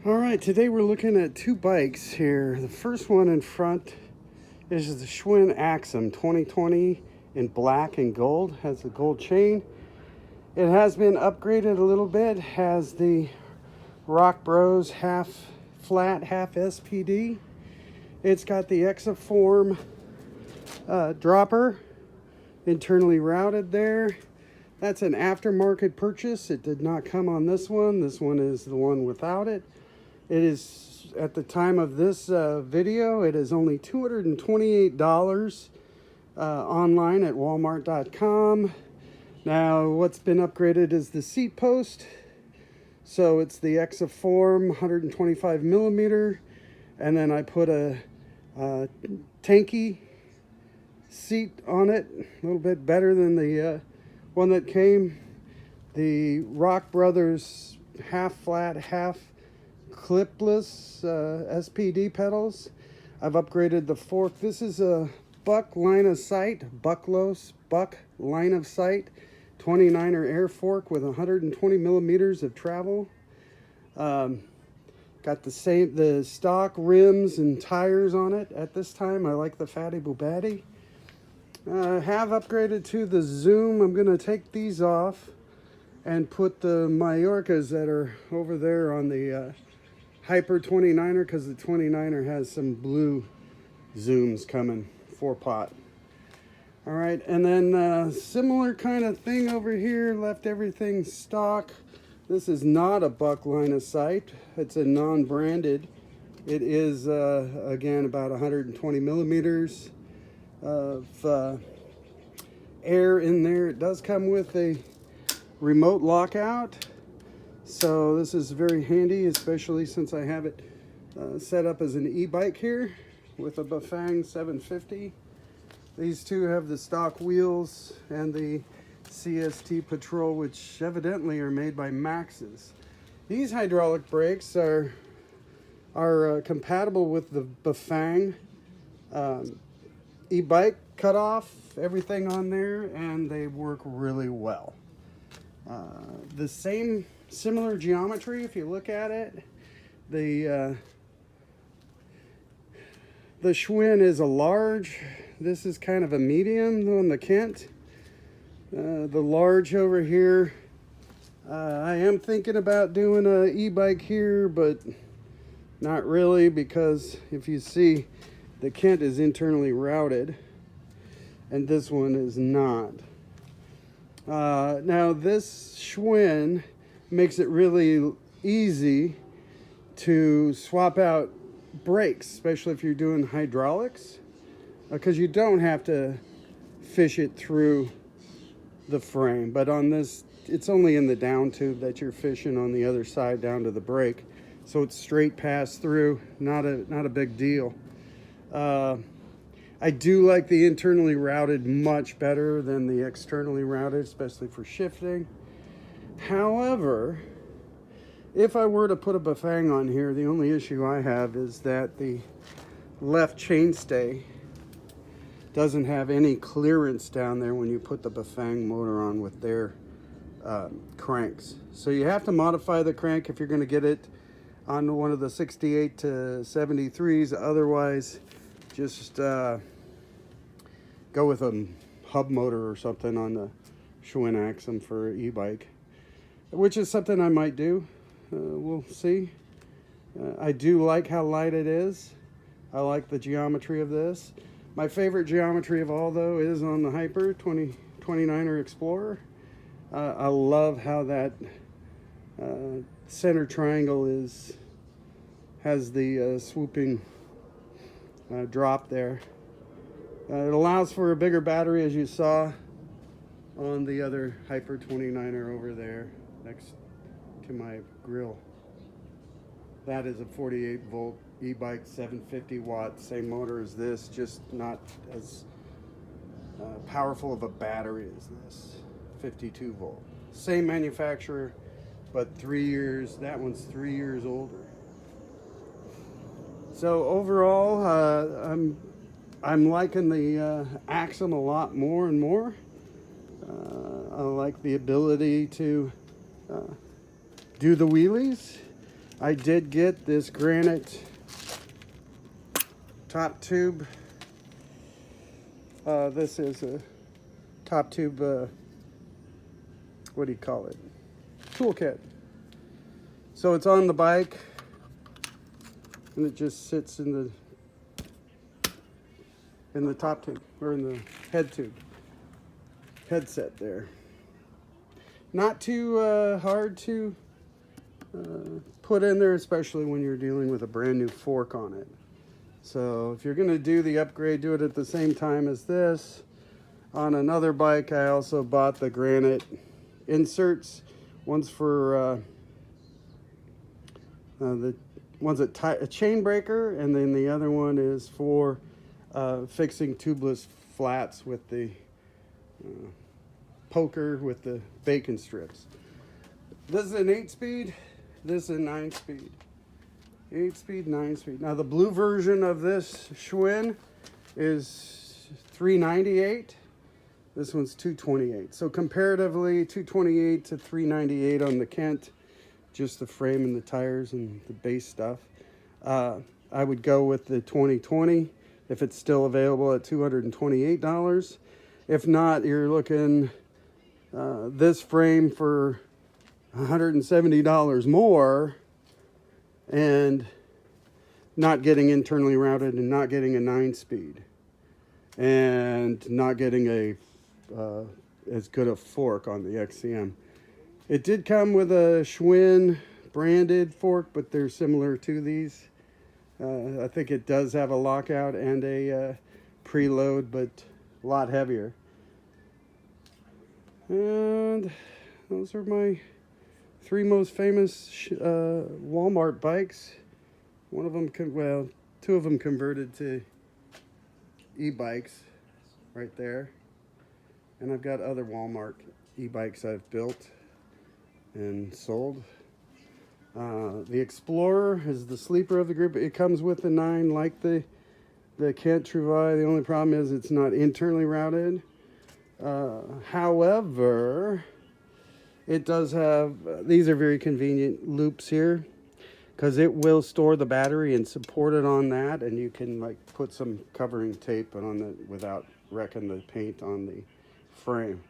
All right, today we're looking at two bikes here. The first one in front is the Schwinn Axum 2020 in black and gold. Has a gold chain. It has been upgraded a little bit. Has the Rock Bros half flat, half SPD. It's got the Exiform dropper internally routed there. That's an aftermarket purchase. It did not come on this one. This one is the one without it. It is, at the time of this video, it is only $228 online at walmart.com. Now, what's been upgraded is the seat post. So it's the Exiform 125 millimeter. And then I put a tanky seat on it, a little bit better than the one that came. The Rock Brothers half flat, half clipless SPD pedals. I've upgraded the fork. This is a Buck line of sight, Buck line of sight 29er air fork with 120 millimeters of travel. Got the stock rims and tires on it at this time. I like the Fatty Bugatti. Have upgraded to the Zoom. I'm going to take these off and put the Majorcas that are over there on the Hyper 29er, because the 29er has some blue Zooms coming, 4-pot. All right, and then similar kind of thing over here, left everything stock. This is not a Buck line of sight. It's a non-branded. It is, again, about 120 millimeters of air in there. It does come with a remote lockout. So this is very handy, especially since I have it set up as an e-bike here with a BAFANG 750. These two have the stock wheels and the CST Patrol, which evidently are made by Maxxis. These hydraulic brakes are compatible with the BAFANG e-bike cutoff, everything on there, and they work really well. The similar geometry, if you look at it. The Schwinn is a large. This is kind of a medium on the Kent. The large over here. I am thinking about doing an e-bike here, but not really, because if you see, the Kent is internally routed and this one is not. Now this Schwinn makes it really easy to swap out brakes, especially if you're doing hydraulics, because you don't have to fish it through the frame. But on this, it's only in the down tube that you're fishing on the other side down to the brake, so it's straight pass through, not a big deal. I do like the internally routed much better than the externally routed, especially for shifting. However, if I were to put a BAFANG on here, the only issue I have is that the left chainstay doesn't have any clearance down there when you put the BAFANG motor on with their cranks. So you have to modify the crank if you're going to get it on one of the 68 to 73s. Otherwise, just go with a hub motor or something on the Schwinn Axum for e-bike, which is something I might do. We'll see. I do like how light it is. I like the geometry of this. My favorite geometry of all, though, is on the Hyper 29er Explorer. I love how that center triangle has the swooping drop there. It allows for a bigger battery, as you saw on the other Hyper 29er over there next to my grill. That is a 48 volt e-bike, 750 watt, same motor as this, just not as powerful of a battery as this, 52 volt. Same manufacturer, but 3 years, that one's 3 years older. So overall, I'm liking the Axum a lot more and more. I like the ability to do the wheelies. I did get this granite top tube. This is a top tube, what do you call it? Toolkit. So it's on the bike and it just sits in the top tube, or in the head tube, headset there. Not too hard to put in there, especially when you're dealing with a brand new fork on it. So if you're gonna do the upgrade, do it at the same time as this. On another bike, I also bought the granite inserts. One's for one's a chain breaker, and then the other one is for fixing tubeless flats with the poker with the bacon strips. This is an 8-speed, this is a 9-speed. 8-speed, 9-speed. Now the blue version of this Schwinn is 398. This one's 228. So comparatively, 228 to 398 on the Kent, just the frame and the tires and the base stuff. I would go with the 2020 if it's still available at $228. If not, you're looking this frame for $170 more, and not getting internally routed, and not getting a 9-speed, and not getting a as good a fork on the XCM. It did come with a Schwinn branded fork, but they're similar to these. I think it does have a lockout and a preload, but a lot heavier. And those are my 3 most famous Walmart bikes. One of them, well, 2 of them converted to e-bikes right there. And I've got other Walmart e-bikes I've built and sold. The Explorer is the sleeper of the group. It comes with the 9 like the Kent Trouvaille. The only problem is it's not internally routed. However, it does have, these are very convenient loops here, because it will store the battery and support it on that, and you can like put some covering tape on it without wrecking the paint on the frame.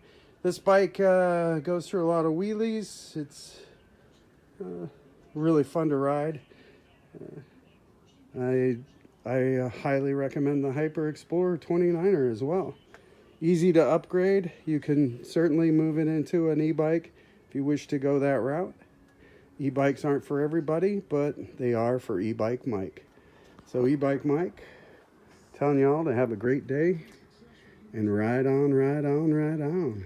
This bike goes through a lot of wheelies. It's really fun to ride. I highly recommend the Hyper Explorer 29er as well. Easy to upgrade. You can certainly move it into an e-bike if you wish to go that route. E-bikes aren't for everybody, but they are for e-bike Mike. So e-bike Mike, telling y'all to have a great day and ride on, ride on, ride on.